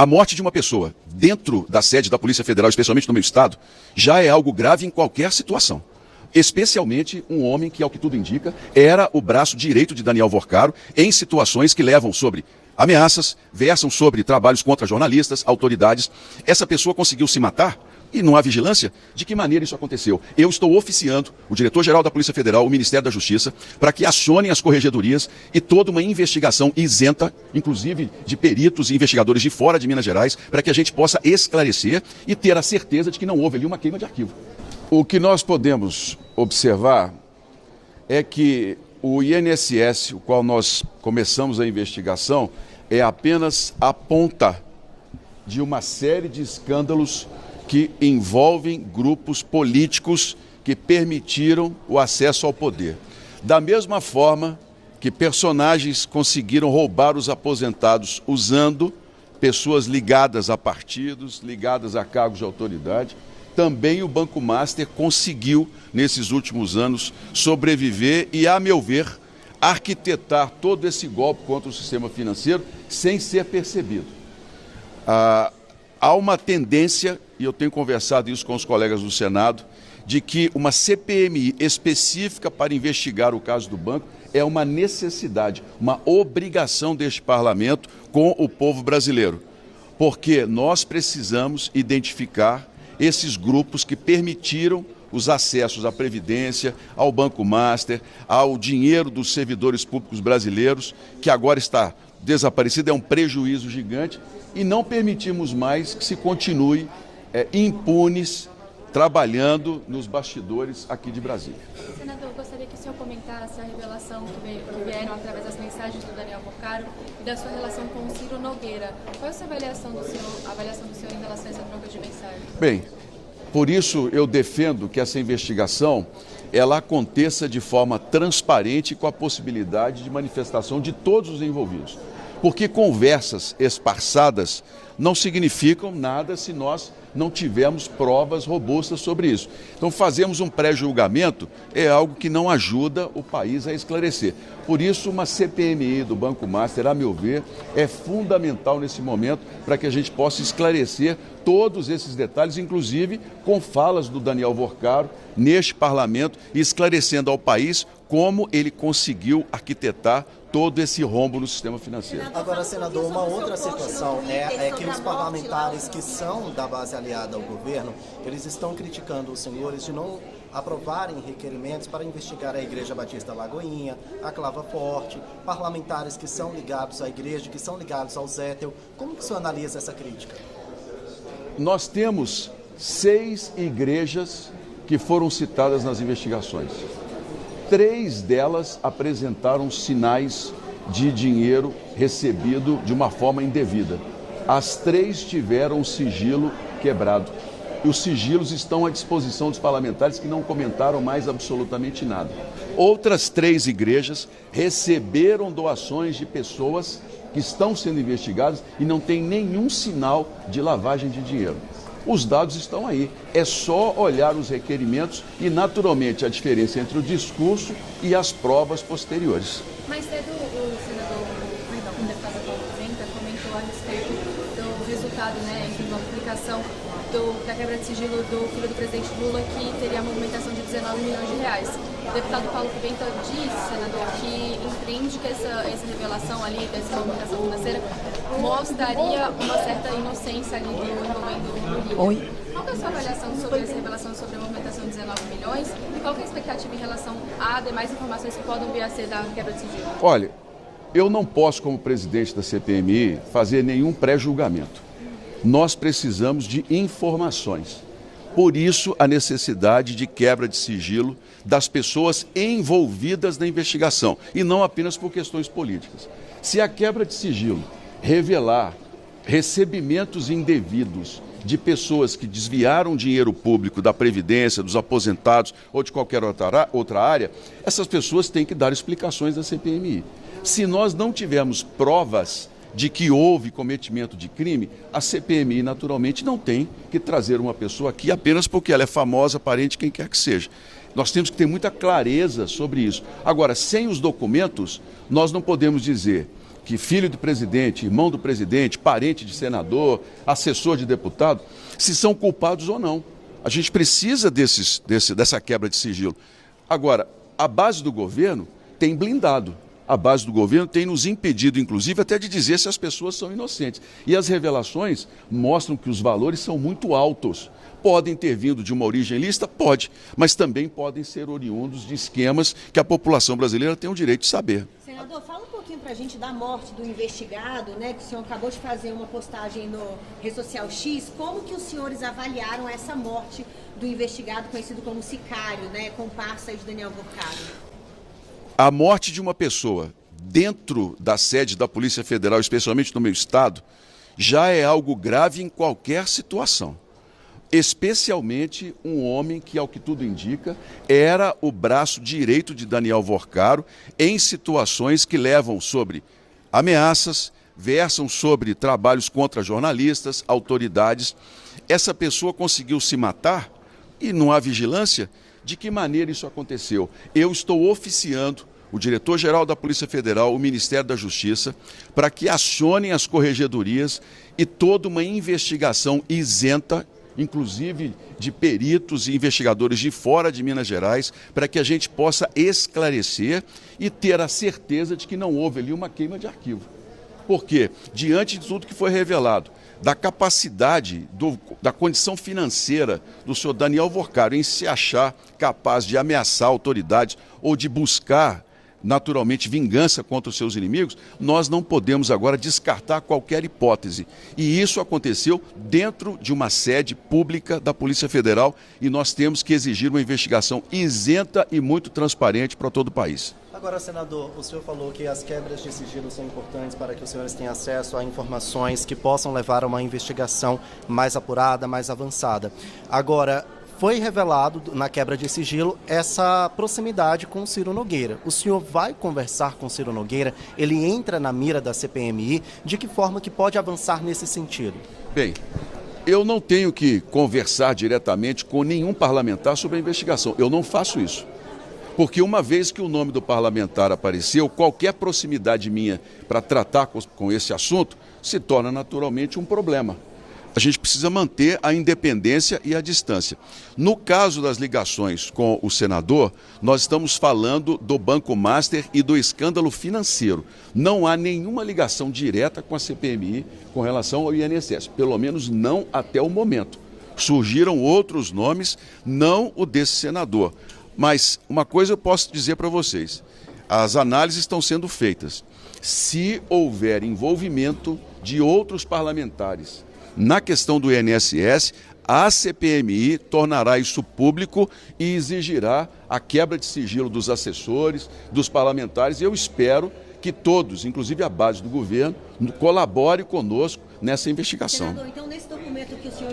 A morte de uma pessoa dentro da sede da Polícia Federal, especialmente no meu estado, já é algo grave em qualquer situação. Especialmente um homem que, ao que tudo indica, era o braço direito de Daniel Vorcaro em situações que levam sobre ameaças, versam sobre trabalhos contra jornalistas, autoridades. Essa pessoa conseguiu se matar e não há vigilância? De que maneira isso aconteceu? Eu estou oficiando o diretor-geral da Polícia Federal, o Ministério da Justiça, para que acionem as corregedorias e toda uma investigação isenta, inclusive de peritos e investigadores de fora de Minas Gerais, para que a gente possa esclarecer e ter a certeza de que não houve ali uma queima de arquivo. O que nós podemos observar é que o INSS, o qual nós começamos a investigação, é apenas a ponta de uma série de escândalos que envolvem grupos políticos que permitiram o acesso ao poder. Da mesma forma que personagens conseguiram roubar os aposentados usando pessoas ligadas a partidos, ligadas a cargos de autoridade, também o Banco Master conseguiu, nesses últimos anos, sobreviver e, a meu ver, arquitetar todo esse golpe contra o sistema financeiro sem ser percebido. Há uma tendência, e eu tenho conversado isso com os colegas do Senado, de que uma CPMI específica para investigar o caso do banco é uma necessidade, uma obrigação deste parlamento com o povo brasileiro. Porque nós precisamos identificar esses grupos que permitiram os acessos à Previdência, ao Banco Master, ao dinheiro dos servidores públicos brasileiros, que agora está desaparecido, é um prejuízo gigante, e não permitimos mais que se continue impunes trabalhando nos bastidores aqui de Brasília. Senador, eu gostaria que o senhor comentasse a revelação que vieram através das mensagens do Daniel Vorcaro e da sua relação com o Ciro Nogueira. Qual é a sua avaliação do senhor em relação a essa troca de mensagens? Bem, por isso eu defendo que essa investigação ela aconteça de forma transparente com a possibilidade de manifestação de todos os envolvidos. Porque conversas esparçadas não significam nada se nós não tivermos provas robustas sobre isso. Então, fazemos um pré-julgamento é algo que não ajuda o país a esclarecer. Por isso, uma CPMI do Banco Master, a meu ver, é fundamental nesse momento para que a gente possa esclarecer todos esses detalhes, inclusive com falas do Daniel Vorcaro neste parlamento, esclarecendo ao país como ele conseguiu arquitetar todo esse rombo no sistema financeiro. Agora, senador, uma outra situação é que os parlamentares que são da base aliada ao governo, eles estão criticando os senhores de não aprovarem requerimentos para investigar a Igreja Batista Lagoinha, a Clava Forte, parlamentares que são ligados à igreja, que são ligados ao Zétel. Como que o senhor analisa essa crítica? Nós temos 6 igrejas que foram citadas nas investigações. 3 delas apresentaram sinais de dinheiro recebido de uma forma indevida. As 3 tiveram o sigilo quebrado. E os sigilos estão à disposição dos parlamentares que não comentaram mais absolutamente nada. Outras 3 igrejas receberam doações de pessoas que estão sendo investigadas e não tem nenhum sinal de lavagem de dinheiro. Os dados estão aí, é só olhar os requerimentos e, naturalmente, a diferença entre o discurso e as provas posteriores. Mais cedo, o senador, o deputado Paulo Pimenta comentou a respeito do resultado, enfim, uma publicação da quebra de sigilo do filho do presidente Lula, que teria a movimentação de 19 milhões de reais. O deputado Paulo Pimenta disse, senador, que entende que essa revelação ali, dessa movimentação financeira, mostraria uma certa inocência ali envolvendo o Lula. Oi. Qual é a sua avaliação sobre essa revelação sobre a movimentação de 19 milhões e qual é a expectativa em relação a demais informações que podem vir a ser da quebra de sigilo? Olha, eu não posso, como presidente da CPMI, fazer nenhum pré-julgamento. Nós precisamos de informações. Por isso, a necessidade de quebra de sigilo das pessoas envolvidas na investigação, e não apenas por questões políticas. Se a quebra de sigilo revelar recebimentos indevidos de pessoas que desviaram dinheiro público da Previdência, dos aposentados ou de qualquer outra área, essas pessoas têm que dar explicações da CPMI. Se nós não tivermos provas de que houve cometimento de crime, a CPMI naturalmente não tem que trazer uma pessoa aqui apenas porque ela é famosa, parente, quem quer que seja. Nós temos que ter muita clareza sobre isso. Agora, sem os documentos, nós não podemos dizer que filho de presidente, irmão do presidente, parente de senador, assessor de deputado, se são culpados ou não. A gente precisa dessa quebra de sigilo. Agora, a base do governo tem blindado. A base do governo tem nos impedido, inclusive, até de dizer se as pessoas são inocentes. E as revelações mostram que os valores são muito altos. Podem ter vindo de uma origem ilícita? Pode, mas também podem ser oriundos de esquemas que a população brasileira tem o direito de saber. Senador, fala um pouquinho pra gente da morte do investigado, né, que o senhor acabou de fazer uma postagem no Rede Social X. Como que os senhores avaliaram essa morte do investigado, conhecido como sicário, né, comparsa de Daniel Vorcado? A morte de uma pessoa dentro da sede da Polícia Federal, especialmente no meu estado, já é algo grave em qualquer situação. Especialmente um homem que, ao que tudo indica, era o braço direito de Daniel Vorcado em situações que levam sobre ameaças, versam sobre trabalhos contra jornalistas, autoridades. Essa pessoa conseguiu se matar e não há vigilância. De que maneira isso aconteceu? Eu estou oficiando o diretor-geral da Polícia Federal, o Ministério da Justiça, para que acionem as corregedorias e toda uma investigação isenta, inclusive de peritos e investigadores de fora de Minas Gerais, para que a gente possa esclarecer e ter a certeza de que não houve ali uma queima de arquivo. Porque, diante de tudo que foi revelado, da capacidade, da condição financeira do senhor Daniel Vorcado em se achar capaz de ameaçar autoridades ou de buscar, naturalmente, vingança contra os seus inimigos, nós não podemos agora descartar qualquer hipótese. E isso aconteceu dentro de uma sede pública da Polícia Federal e nós temos que exigir uma investigação isenta e muito transparente para todo o país. Agora, senador, o senhor falou que as quebras de sigilo são importantes para que os senhores tenham acesso a informações que possam levar a uma investigação mais apurada, mais avançada. Agora, foi revelado na quebra de sigilo essa proximidade com o Ciro Nogueira. O senhor vai conversar com o Ciro Nogueira? Ele entra na mira da CPMI? De que forma que pode avançar nesse sentido? Bem, eu não tenho que conversar diretamente com nenhum parlamentar sobre a investigação. Eu não faço isso. Porque uma vez que o nome do parlamentar apareceu, qualquer proximidade minha para tratar com esse assunto se torna naturalmente um problema. A gente precisa manter a independência e a distância. No caso das ligações com o senador, nós estamos falando do Banco Master e do escândalo financeiro. Não há nenhuma ligação direta com a CPMI com relação ao INSS, pelo menos não até o momento. Surgiram outros nomes, não o desse senador. Mas uma coisa eu posso dizer para vocês, as análises estão sendo feitas. Se houver envolvimento de outros parlamentares na questão do INSS, a CPMI tornará isso público e exigirá a quebra de sigilo dos assessores, dos parlamentares. E eu espero que todos, inclusive a base do governo, colaborem conosco nessa investigação. Senador, então nesse documento que o senhor